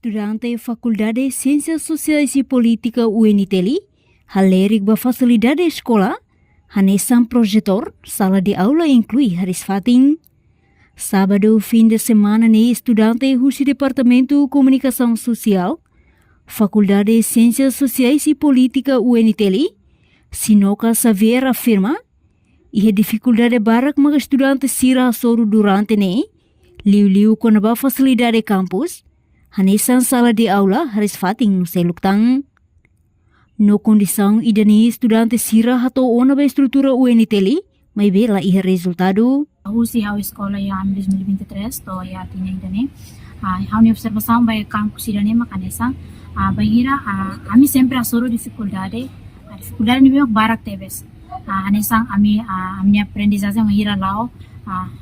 estudante Faculdade de Ciências Sociais e Política UNITELI, halerik ba facilidade escola, hanesan projetor, sala de aula inclui haris fatin. Sábado, fim de semana, ne estudante husi Departamento Comunicação Social, Faculdade de Ciências Sociais e Política UNITELI, Sinoka Xavier afirma, e a dificuldade barak mga estudante sira soru durante ne, liu-liu com a facilidade campus, hanesan sala de aula haris fatin no seluktang. No condição idani estudante sira hato ona ba estrutura UNITELI, may bela iha resultado. Husi hau escola ya 2023 to ya tinya idane. Hau ni observação by campus idane makanesa. Bahira ami sempre asoro dificuldade. Dificuldade ni memang barak tebes. Anesa ami minha aprendizagem mahira lao.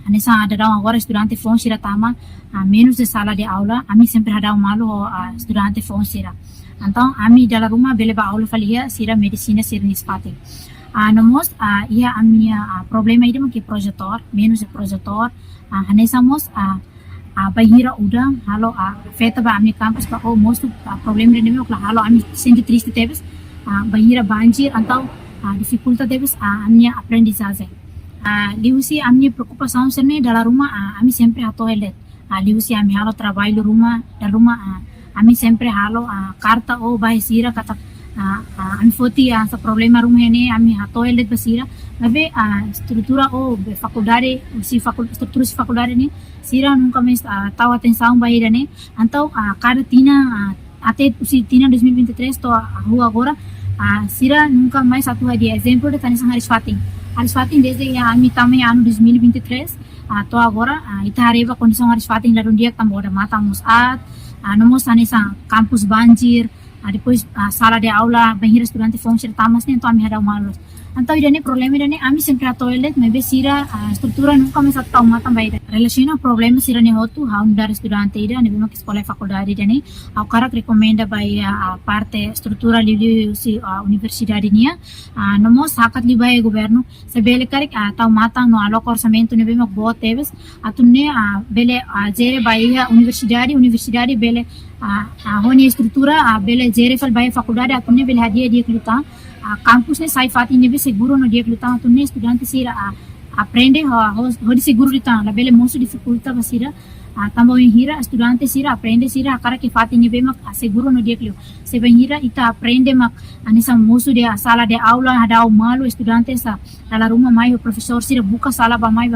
Anesa ada daw agora estudante fon sira tama menos de sala de aula. Ami sempre ada malu estudante fon sira. Então ami dalam rumah bele ba aula falia sira medicina sira nispati. Nomos ia a minha problema ide maki projetor menos projetor hanesamos bahira udah halo feta ba ami campus ba most problema ide meu halo ami senti triste tebes bahira banjir atau dificuldade tebes a minha aprendizagem liusi a minha preocupação serne dalam rumah ami sempre hato elet liusi ami halo trabalho rumah da rumah ami sempre halo carta bahira kata ami foti sa problema rumah ini ami hato elet basira tapi estrutura faculdade estrutura faculdade ni sira nunca mais tahu atenção bahira ni então cada tina até usi tina 2023 to agora sira nunca mais atua de exemplo de tanis haris fatin desde ami também ano 2023 to agora ita areva condição haris fatin la dia também mata musat nomos anesa campus banjir depois sala de aula bahira estudante fungsi tamas ni então ami ada malos então idane problema idane ami sempre a toilet maybe sira estrutura nunca mais atau mata baida relaciona problema sira ne hotu haundar estudante ida ne bima escola faculdade idane au karak recomenda by parte estrutura li si universidade nia nomos hakat li bay governo se bele karik atau mata no alok orçamento ne bima bot teves atunne bele jere by universidade bele honi estrutura bele jere fal by faculdade atunne bele hadia dia kluta campus ne sai fati ne be seguro no dia kluta atunne estudante sira aprende hodi seguro dita la bele mosu dificulta basira também hira estudante sira aprende sira cara que fati ne be mak seguro no dia klio se hira ita aprende mak anisa mosu de sala de aula ada malu estudante sa dalam rumah mai o professor sira buka sala ba mai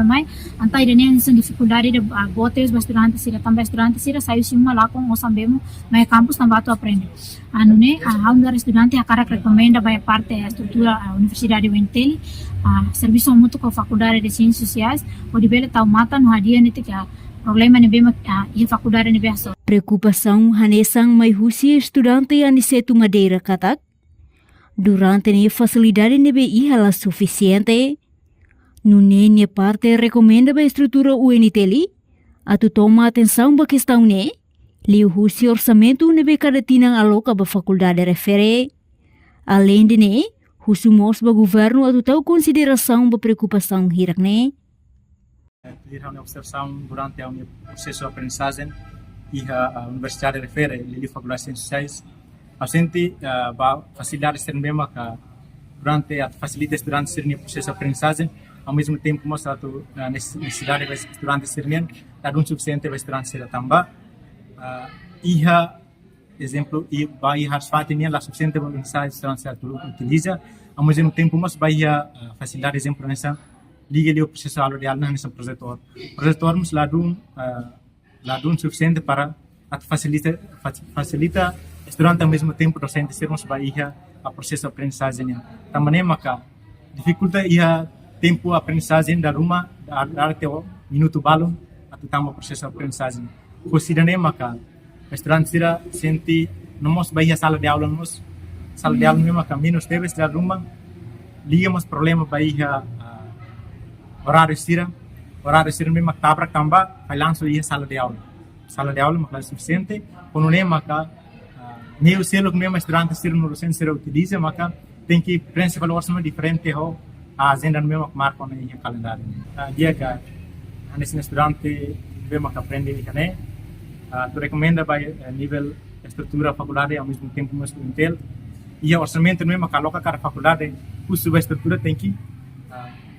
anta ida ne anisa dificuldade de botes ba estudante sira também estudante sira saiu sima lá com o sambemo mai campus também tu aprende anu ne haundar estudante cara recomenda by parte estrutura universidade UNITELI serviço mútuo com faculdade de ciências sociais o de bele tau mata no hadia ne tika problema ne bema ia faculdade ne beso preocupação hanesang mai husi estudante anisetu madeira katak durante ne facilidade ne be ihala suficiente nune parte recomenda ba estrutura UNITELI atu toma atenção ba questão ne liu husi orçamento ne be cada tinang aloka ba faculdade refere além de ne husumos ba governo atu tau consideração ba preocupação hirak ne pedir a observação durante o processo de aprendizagem e a universidade refere a faculdade de ciências sociais a gente vai facilitar ser mesmo que durante a facilita estudantes ser no processo de aprendizagem ao mesmo tempo mostra a necessidade de estudantes ser nem dar suficiente para estudantes ser também exemplo e vai harus fatinha lá suficiente para pensar estudantes utiliza ao mesmo tempo mas vai facilitar exemplo nessa liga o processo de aula nessa projetor mas ladum suficiente para facilita estudante ao mesmo tempo docente sermos bahia a processo de aprendizagem também maka dificuldade ia tempo aprendizagem da rumah até o minuto balum atau tambah processo de aprendizagem considerane maka estudante sira senti nomos bahia sala de aula mesmo maka menos teves da rumah liga mas problema bahia horário sira mesmo tabrak tambah vai langsung ia sala de aula maka suficiente quando nem maka nem o selo que mesmo estudante sira no docente sira utiliza maka tem que principal orçamento diferente a agenda no mesmo marco no calendário dia que nesse estudante mesmo que aprende né tu recomenda vai nível estrutura faculdade ao mesmo tempo mas Intel e o orçamento mesmo coloca cada faculdade custo da estrutura tem que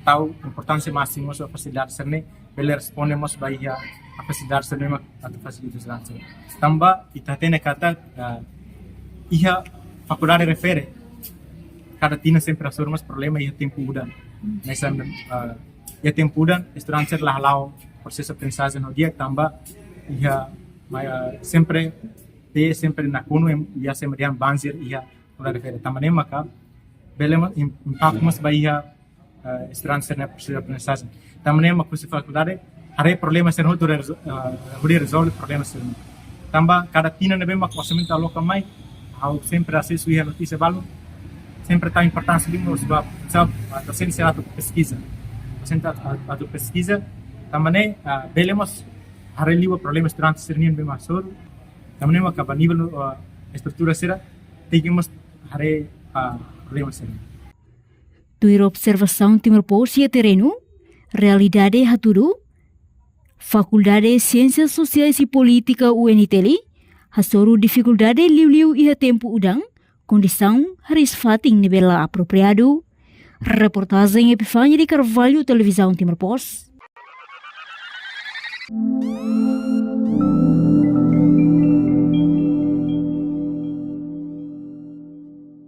tahu importância máxima da facilidade serne bele respondemos vai a facilidade serne a facilidade lança tambah kita tene kata ia faculdade refere cada tina sempre asur mas problema ia tempo udan nessa ia tempo udan estudante lah lau proses aprendizagem no dia tambah ia sempre na kuno ia sempre yang banzir ia faculdade refere tambah maka bele impacto mas vai estudante na proses aprendizagem tambah maka se faculdade hari problema serne tu resolve problema serne tambah cada tina nebe mak orçamento aloca mai ao sempre acesso a notícia valor sempre está importância de nós sabe a docência a pesquisa a pesquisa também belemos hareliwa problemas durante sernian bem masur também uma capa nível estrutura será temos hare problemas sernian Tuir observação Timor Post e terreno realidade haturu Faculdade Ciências Sociais e Política UNITELI hasoru dificuldade liu-liu ia tempo udang, condição haris fating nivela apropriado. Reportagem Epifania de Carvalho, Televisão Timor Post.